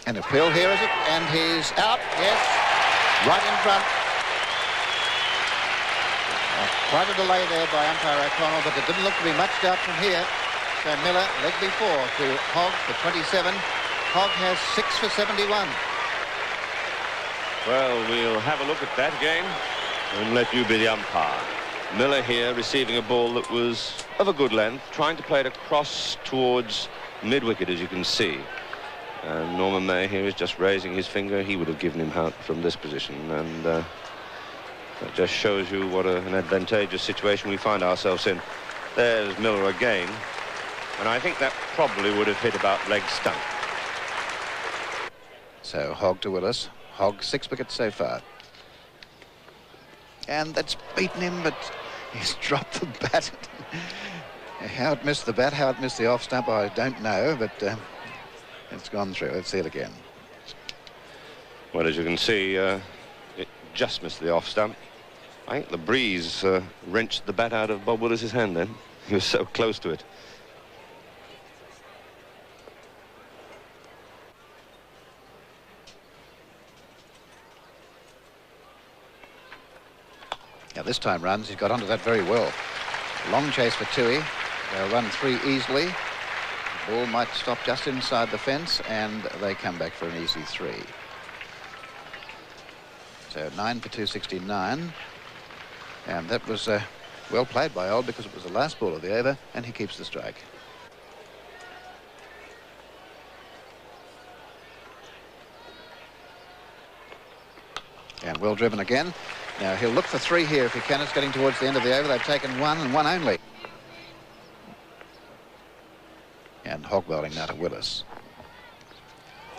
And appeal here, is it? And he's out, yes, right in front. Quite a delay there by umpire O'Connell, but there didn't look to be much doubt from here. So Miller, leg before to Hogg for 27. Hogg has 6 for 71. Well, we'll have a look at that again and let you be the umpire. Miller here receiving a ball that was of a good length, trying to play it across towards mid-wicket, as you can see. Norman May here is just raising his finger. He would have given him out from this position, and that just shows you what an advantageous situation we find ourselves in. There's Miller again, and I think that probably would have hit about leg stump. So Hogg to Willis. Hogg 6 wickets so far. And that's beaten him, but he's dropped the bat. How it missed the bat, how it missed the off stump, I don't know, but it's gone through. Let's see it again. Well, as you can see, it just missed the off stump. I think the breeze wrenched the bat out of Bob Willis's hand then. He was so close to it. Now this time runs, he's got onto that very well. Long chase for Toohey. They'll run 3 easily. The ball might stop just inside the fence, and they come back for an easy 3. So 9 for 269. And that was well played by Old, because it was the last ball of the over, and he keeps the strike. And well driven again. Now he'll look for 3 here if he can. It's getting towards the end of the over. They've taken 1 and 1 only. And Hogg bowling now to Willis.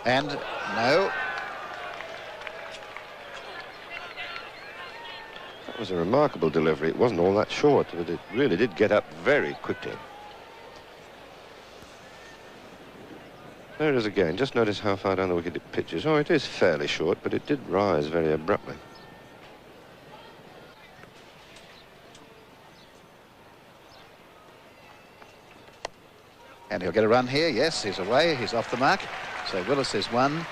And no. That was a remarkable delivery. It wasn't all that short, but it really did get up very quickly. There it is again. Just notice how far down the wicket it pitches. Oh, it is fairly short, but it did rise very abruptly. And he'll get a run here. Yes, he's away. He's off the mark. So Willis is 1.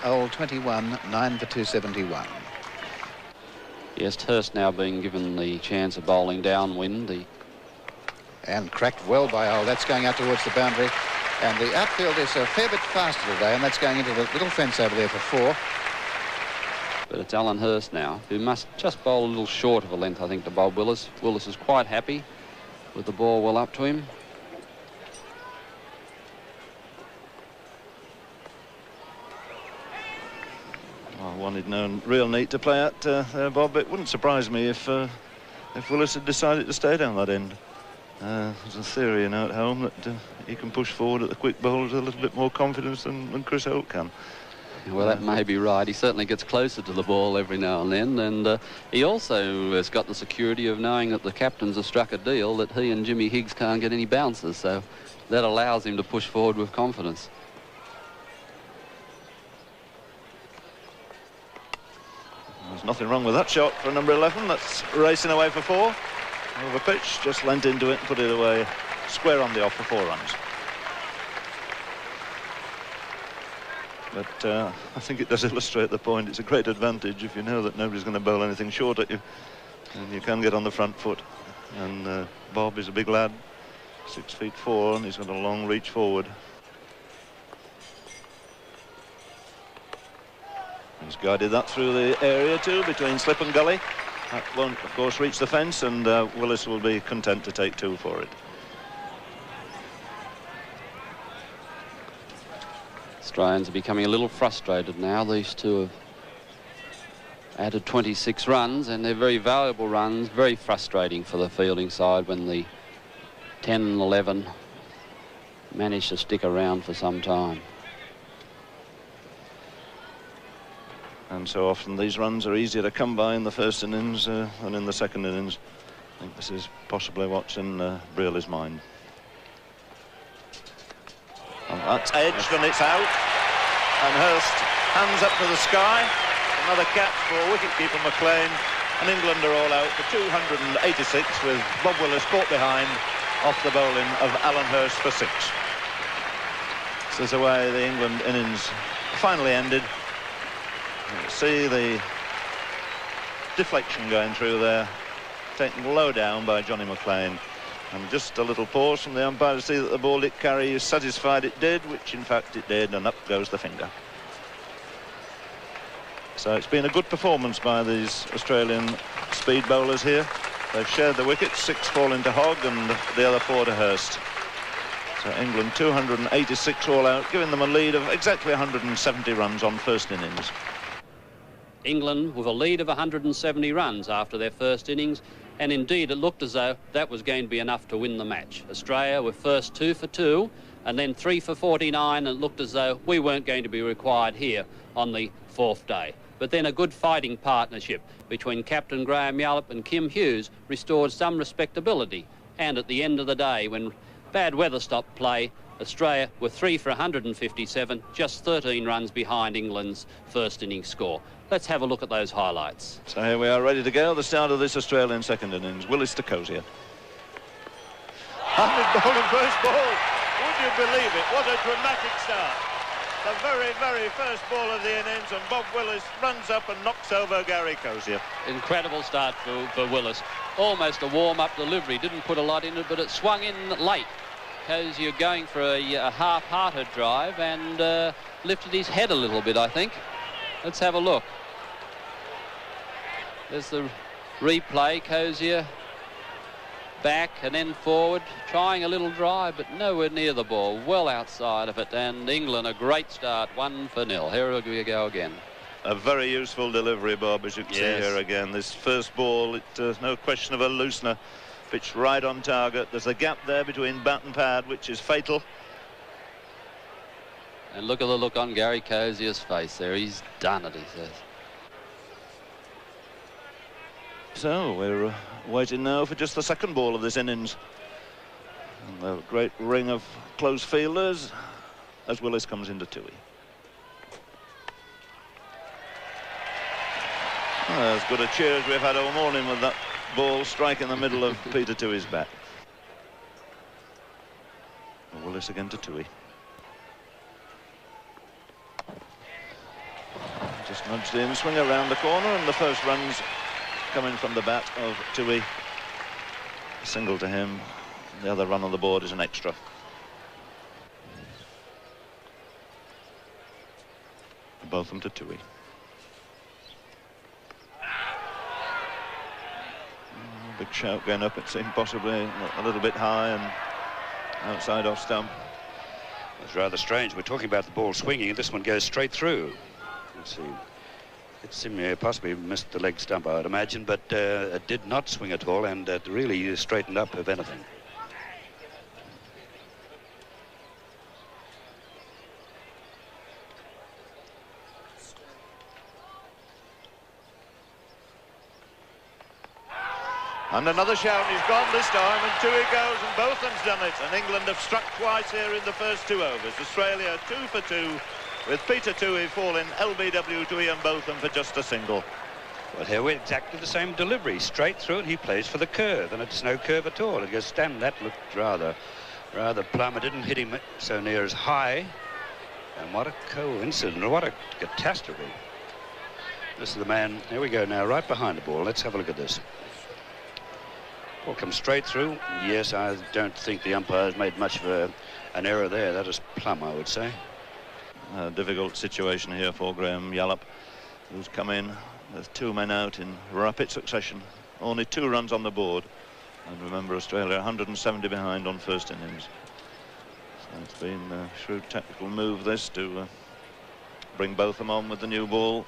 Old 21, 9 for 271. Yes, Hurst now being given the chance of bowling downwind. And cracked well by Old. That's going out towards the boundary. And the outfield is a fair bit faster today, and that's going into the little fence over there for 4. But it's Alan Hurst now, who must just bowl a little short of a length, I think, to Bob Willis. Willis is quite happy with the ball well up to him. I wanted no real need to play out there, Bob. It wouldn't surprise me if Willis had decided to stay down that end. There's a theory, you know, at home that he can push forward at the quick bowlers with a little bit more confidence than Chris Holt can. Well, that may be right. He certainly gets closer to the ball every now and then, and he also has got the security of knowing that the captains have struck a deal that he and Jimmy Higgs can't get any bounces, so that allows him to push forward with confidence. There's nothing wrong with that shot for number 11. That's racing away for 4. Over pitch, just leant into it and put it away square on the off for 4 runs. But I think it does illustrate the point. It's a great advantage if you know that nobody's going to bowl anything short at you, and you can get on the front foot. And Bob is a big lad, 6'4", and he's got a long reach forward. He's guided that through the area too, between slip and gully. That won't, of course, reach the fence, and Willis will be content to take 2 for it. Australians are becoming a little frustrated now. These two have added 26 runs, and they're very valuable runs, very frustrating for the fielding side when the 10 and 11 manage to stick around for some time. And so often these runs are easier to come by in the first innings than in the second innings. I think this is possibly what's in Brearley's mind. And that's edged and it's out. And Hurst hands up to the sky. Another catch for wicketkeeper McLean. And England are all out for 286 with Bob Willis caught behind off the bowling of Alan Hurst for 6. This is the way the England innings finally ended. You see the deflection going through there, taken low down by Johnny McLean. And just a little pause from the umpire to see that the ball did carry. He's satisfied it did, which in fact it did, and up goes the finger. So it's been a good performance by these Australian speed bowlers here. They've shared the wickets, 6 falling to Hogg and the other 4 to Hurst. So England 286 all out, giving them a lead of exactly 170 runs on first innings. England with a lead of 170 runs after their first innings, and indeed it looked as though that was going to be enough to win the match. Australia were first 2 for 2 and then 3 for 49, and it looked as though we weren't going to be required here on the 4th day. But then a good fighting partnership between Captain Graham Yallop and Kim Hughes restored some respectability, and at the end of the day, when bad weather stopped play, Australia were 3 for 157, just 13 runs behind England's first innings score. Let's have a look at those highlights. So here we are ready to go, the start of this Australian second innings. Willis to Cozier. Ahmed bowling first ball. Would you believe it? What a dramatic start. The very, very first ball of the innings, and Bob Willis runs up and knocks over Gary Cozier. Incredible start for Willis. Almost a warm-up delivery. Didn't put a lot in it, but it swung in late. Cozier going for a half-hearted drive and lifted his head a little bit, I think. Let's have a look. There's the replay. Cozier back and then forward, trying a little drive, but nowhere near the ball, well outside of it. And England a great start, 1-0. Here we go again. A very useful delivery, Bob, as you can see here again. This first ball, no question of a loosener, pitched right on target. There's a gap there between bat and pad, which is fatal. And look at the look on Gary Cozier's face there. He's done it, he says. So we're waiting now for just the second ball of this innings. And the great ring of close fielders as Willis comes into Toohey. As good a cheer as we've had all morning with that ball striking the middle of Peter Toohey's bat. Willis again to Toohey. Just nudged in, swing around the corner, and the first run's coming from the bat of Toohey. A single to him. The other run on the board is an extra. Both of them to Toohey. Big shout going up, it seemed possibly a little bit high and outside off stump. It's rather strange. We're talking about the ball swinging, and this one goes straight through. Let's see. It seemed possibly missed the leg stump, I would imagine, but it did not swing at all, and it really straightened up, if anything. And another shout, he's gone this time, and Toohey goes, and Botham's done it. And England have struck twice here in the first 2 overs. Australia 2 for 2, with Peter Toohey falling LBW to Ian Botham for just a single. Well, here we're exactly the same delivery, straight through, and he plays for the curve, and it's no curve at all. It goes stand. That looked rather plumb. It didn't hit him so near as high. And what a coincidence, what a catastrophe. This is the man, here we go now, right behind the ball. Let's have a look at this. Ball comes straight through. Yes, I don't think the umpire has made much of an error there. That is plumb, I would say. A difficult situation here for Graham Yallop, who's come in with 2 men out in rapid succession. Only 2 runs on the board. And remember, Australia 170 behind on first innings. So it's been a shrewd tactical move, this, to bring Botham on with the new ball.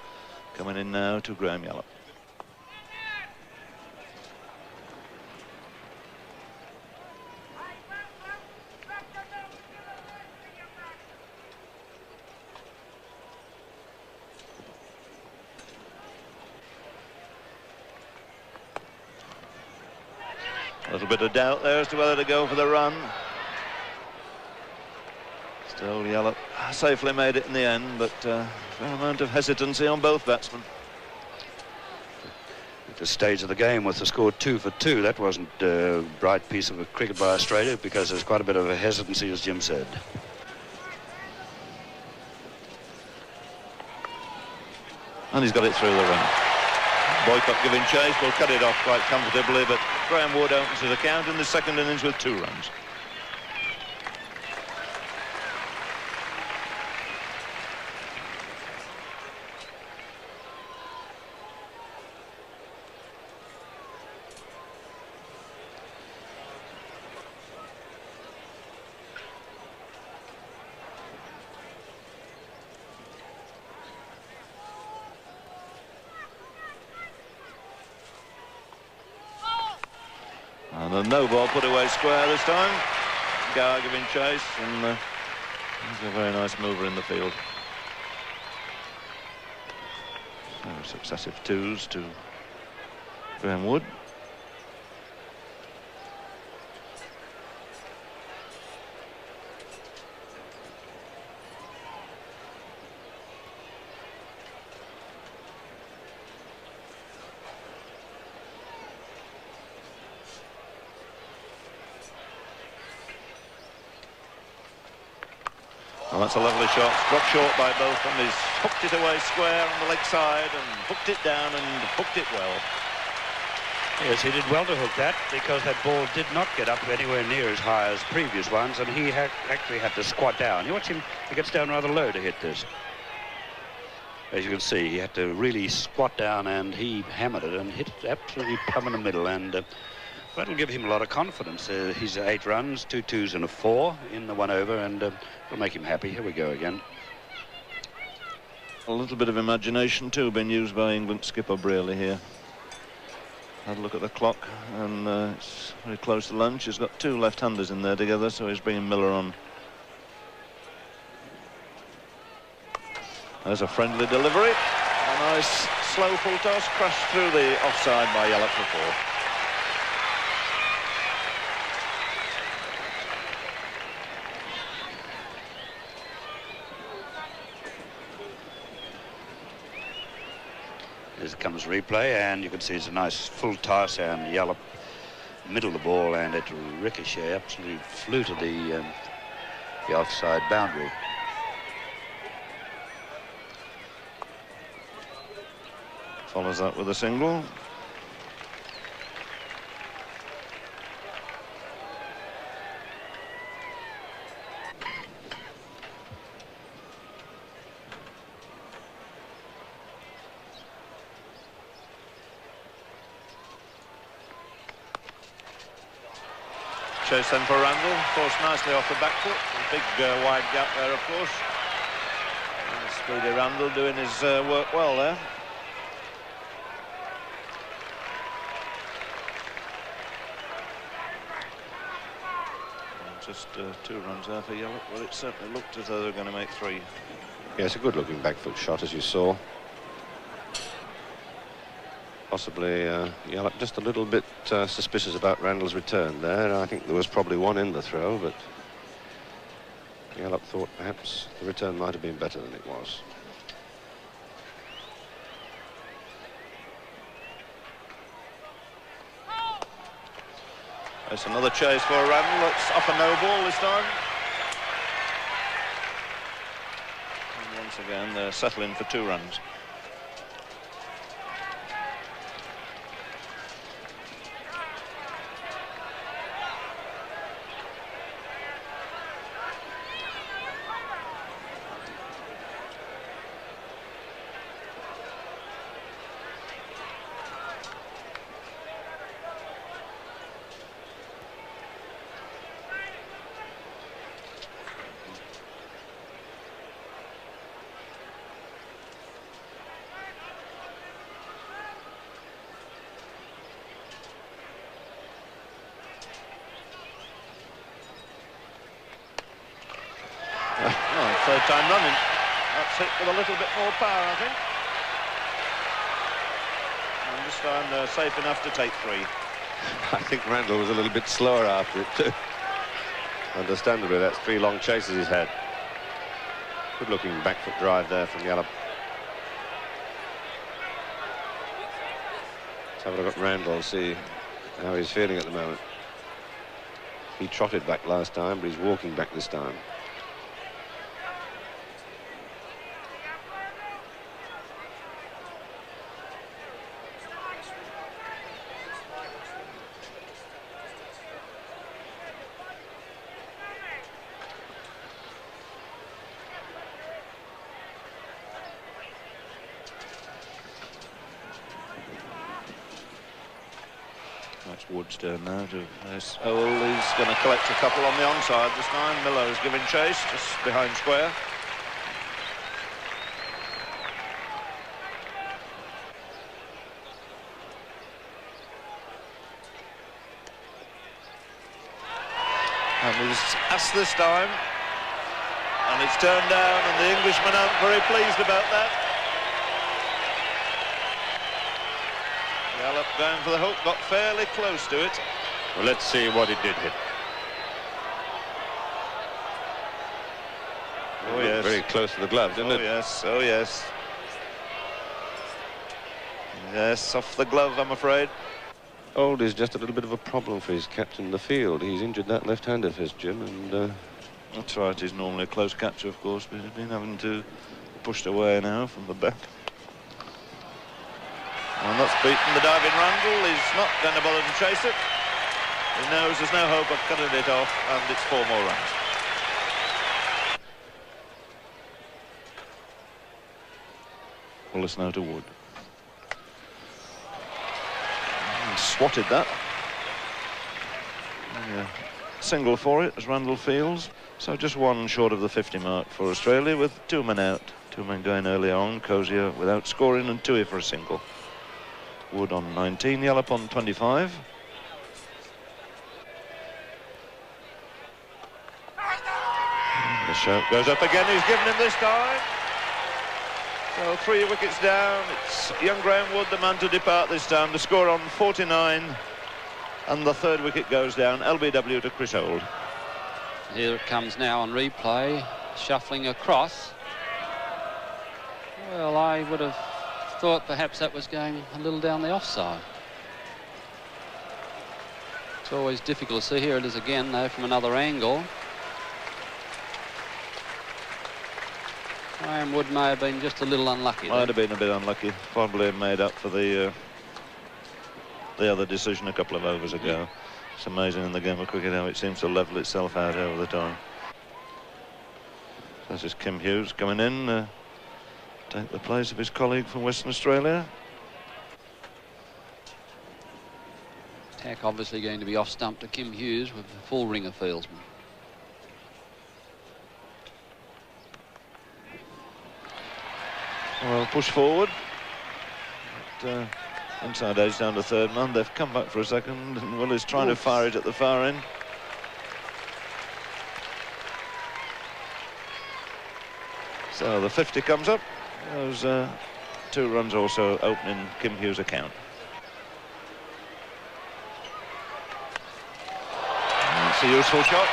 Coming in now to Graham Yallop. A little bit of doubt there as to whether to go for the run. Still, Yallop safely made it in the end, but a fair amount of hesitancy on both batsmen. At this stage of the game, with the score 2 for 2, that wasn't a bright piece of cricket by Australia, because there's quite a bit of a hesitancy, as Jim said. And he's got it through the ring. Boycott giving chase, will cut it off quite comfortably, but Graham Wood opens his account in the second innings with 2 runs. And a no ball put away square this time. Gower giving chase, and he's a very nice mover in the field. So successive 2s to Graham Wood. Well, that's a lovely shot. Struck short by both, and he's hooked it away square on the leg side and hooked it down and hooked it well. Yes, he did well to hook that, because that ball did not get up anywhere near as high as previous ones, and he actually had to squat down. You watch him, he gets down rather low to hit this. As you can see, he had to really squat down, and he hammered it and hit it absolutely plumb in the middle, and that'll give him a lot of confidence. He's 8 runs, 2 2s and a 4 in the 1 over, and it'll make him happy. Here we go again. A little bit of imagination too been used by England skipper Brearley here. Had a look at the clock, and it's very close to lunch. He's got 2 left-handers in there together, so he's bringing Miller on. There's a friendly delivery. A nice slow full toss, crashed through the offside by Yallop for 4. Here comes replay, and you can see it's a nice full toss, and Yallop middle of the ball, and it ricochet absolutely flew to the offside boundary. Follows that with a single. Chase then for Randall, forced nicely off the back foot. A big wide gap there, of course. And Speedy Randall doing his work well there. And just 2 runs there for Yallop. Well, it certainly looked as though they were going to make 3. Yeah, it's a good-looking back foot shot, as you saw. Possibly Yallop just a little bit suspicious about Randall's return there. I think there was probably 1 in the throw, but Yallop thought perhaps the return might have been better than it was. There's another chase for Randall. It's off a no ball this time. And once again, they're settling for 2 runs. Third time running. That's hit with a little bit more power, I think. And this time they're safe enough to take 3. I think Randall was a little bit slower after it too. Understandably, that's 3 long chases he's had. Good-looking back foot drive there from Yallop. Let's have a look at Randall, see how he's feeling at the moment. He trotted back last time, but he's walking back this time. Wood's turn now to Owl is going to collect a couple on the onside this time. Miller is giving chase just behind square. And he's asked this time, and it's turned down, and the Englishmen aren't very pleased about that. Gallop going for the hook, got fairly close to it. Well, let's see what it did hit. Oh, yes. Very close to the glove, didn't it? Oh, yes, oh, yes. Yes, off the glove, I'm afraid. Old is just a little bit of a problem for his captain in the field. He's injured that left-hand of his, Jim, and... That's right, he's normally a close catcher, of course, but he's been having to pushed away now from the back. And that's beaten the diving Randall. He's not going to bother to chase it. He knows there's no hope of cutting it off, and it's 4 more runs. Wallace now to Wood. Swatted that. Yeah. Single for it as Randall fields. So just 1 short of the 50 mark for Australia with 2 men out. 2 men going early on. Cozier without scoring and Toohey for a single. Wood on 19, Yallop on 25. The shout goes up again. He's given him this time. So 3 wickets down. It's young Graham Wood, the man to depart this time. The score on 49. And the 3rd wicket goes down. LBW to Chris Old. Here it comes now on replay. Shuffling across. Well, I would have thought perhaps that was going a little down the offside. It's always difficult to see. Here it is again, though, from another angle. Graham Wood may have been just a little unlucky. Might have been a bit unlucky. Probably made up for the other decision a couple of overs ago. It's amazing in the game of cricket how it seems to level itself out over the time. This is Kim Hughes coming in, take the place of his colleague from Western Australia. Attack obviously going to be off stump to Kim Hughes with a full ring of fieldsmen. Well, push forward. But, inside edge down to 3rd man. They've come back for a second, and Will is trying to fire it at the far end. So the 50 comes up. Those 2 runs also opening Kim Hughes' account. That's a useful shot.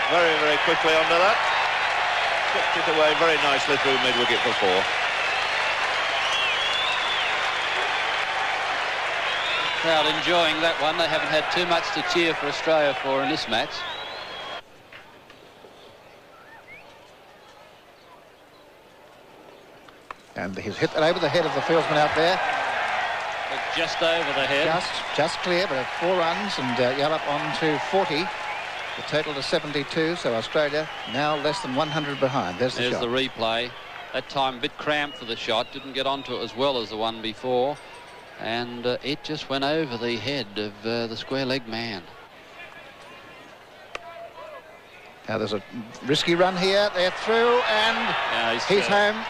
Very, very quickly under that. Kicked it away very nicely through mid-wicket for 4. Crowd enjoying that one. They haven't had too much to cheer for Australia for in this match. And he's hit that over the head of the fieldsman out there. But just over the head. Just clear, but 4 runs, and Yallop on to 40. The total to 72, so Australia now less than 100 behind. There's the shot. The replay. That time a bit cramped for the shot. Didn't get onto it as well as the one before. And it just went over the head of the square-leg man. Now there's a risky run here. They're through, and he's home.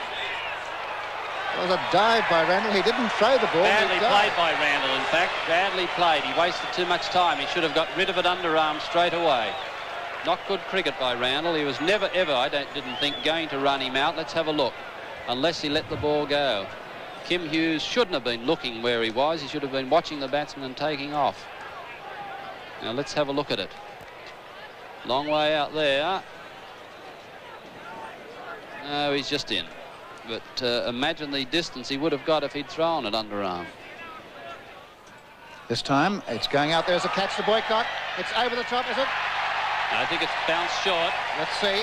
It was a dive by Randall. He didn't throw the ball. Badly played by Randall, in fact. Badly played. He wasted too much time. He should have got rid of it underarm straight away. Not good cricket by Randall. He was never, ever, I didn't think, going to run him out. Let's have a look. Unless he let the ball go. Kim Hughes shouldn't have been looking where he was. He should have been watching the batsman and taking off. Now let's have a look at it. Long way out there. No, he's just in. But imagine the distance he would have got if he'd thrown it underarm. This time it's going out there as a catch to Boycott. It's over the top, is it? I think it's bounced short. Let's see.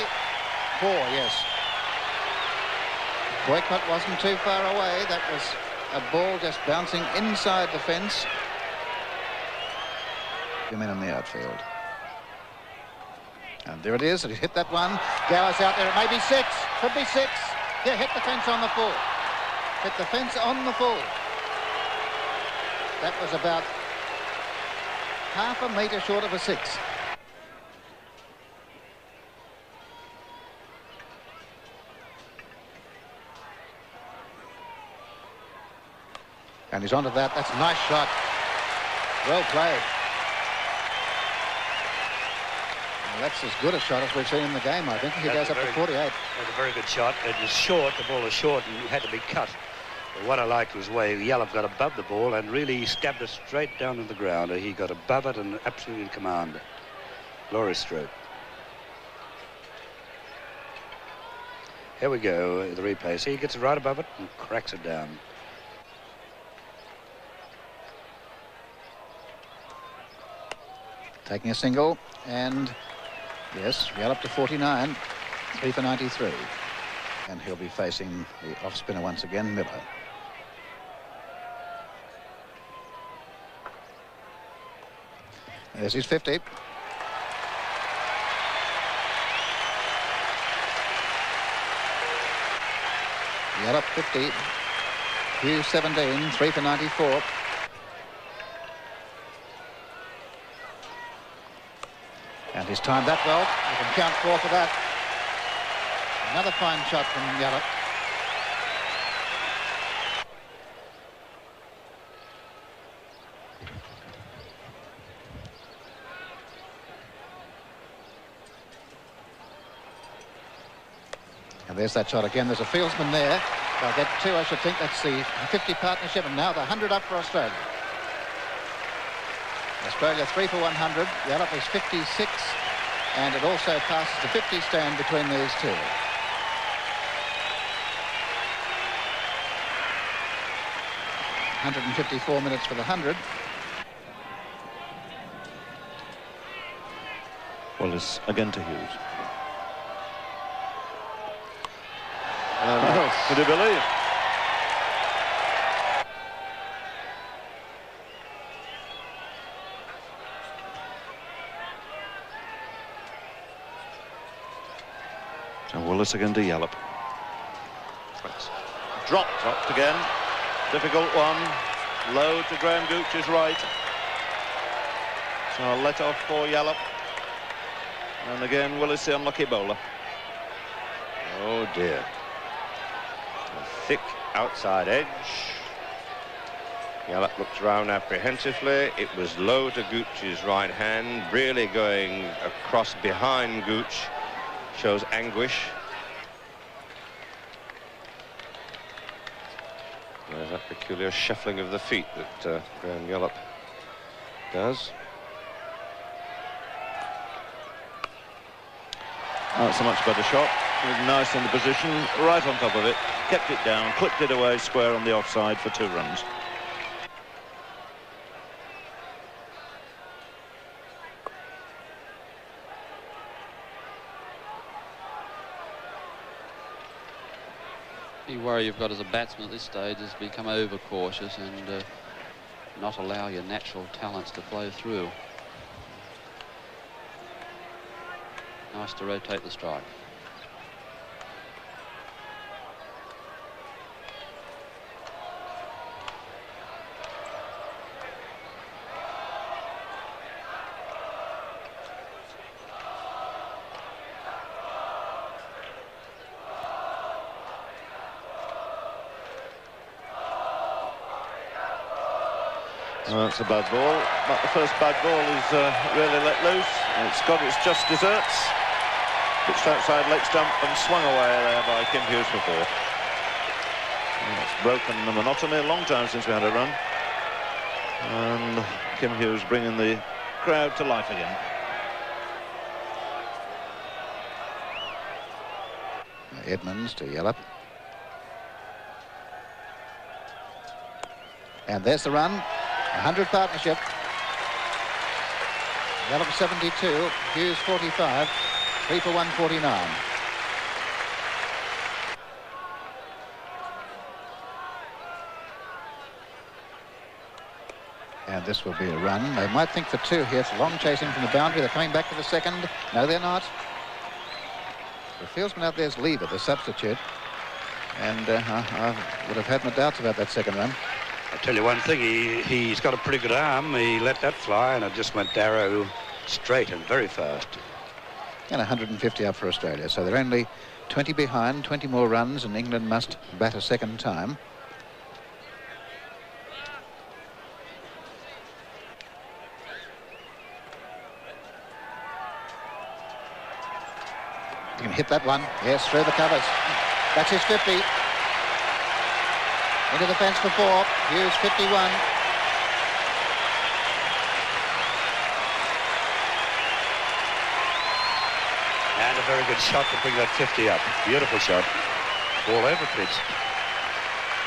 4, yes. Boycott wasn't too far away. That was a ball just bouncing inside the fence. Come in on the outfield. And there it is. It hit that one. Gower's out there. It may be 6. Could be 6. Yeah, hit the fence on the full. Hit the fence on the full. That was about half a metre short of a 6. And he's onto that. That's a nice shot. Well played. Well, that's as good a shot as we've seen in the game, I think. He goes up to 48. That's a very good shot. It was short. The ball was short and had to be cut. But what I liked was where Yallop got above the ball and really stabbed it straight down to the ground. He got above it and absolutely in command. Glorious stroke. Here we go, the replay. See, he gets it right above it and cracks it down. Taking a single, and yes, Yallop to 49, 3 for 93. And he'll be facing the off-spinner once again, Miller. There's his 50. Yallop 50, Hughes 17, 3 for 94. And he's timed that well. You can count 4 for that. Another fine shot from Yallop. And there's that shot again. There's a fieldsman there. They'll get 2, I should think. That's the 50 partnership, and now the 100 up for Australia. Australia 3 for 100. Yallop is 56, and it also passes the 50 stand between these two. .154 minutes for the 100. Wallace again to Hughes. Could you believe? And Wallace again to Yallop. Dropped again. Difficult one. Low to Graham Gooch's right. So I'll let off for Yallop. And again, Willis the unlucky bowler. Oh dear. A thick outside edge. Yallop looked round apprehensively. It was low to Gooch's right hand, really going across behind Gooch. Shows anguish. There's that peculiar shuffling of the feet that Graham Yallop does. That's a much better shot. Nice in the position, right on top of it. Kept it down, clipped it away square on the offside for 2 runs. The worry you've got as a batsman at this stage is become overcautious and not allow your natural talents to flow through. Nice to rotate the strike. Well, that's a bad ball, but the first bad ball is really let loose. It's got its just desserts. Pitched outside leg stump and swung away there by Kim Hughes for 4. It's broken the monotony. A long time since we had a run. And Kim Hughes bringing the crowd to life again. Edmonds to Yallop. And there's the run. 100 partnership. Yallop 72, Hughes 45, 3 for 149. And this will be a run. They might think for 2 here. It's long chasing from the boundary. They're coming back to the second. No, they're not. The fieldsman out there's Lever, the substitute. And I would have had my doubts about that second run. I'll tell you one thing, he's got a pretty good arm. He let that fly and it just went arrow straight and very fast. And 150 up for Australia. So they're only 20 behind, 20 more runs, and England must bat a second time. You can hit that one. Yes, through the covers. That's his 50. Into the fence for 4. Hughes 51. And a very good shot to bring that 50 up. Beautiful shot. All over pitch.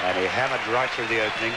And he hammered right through the opening.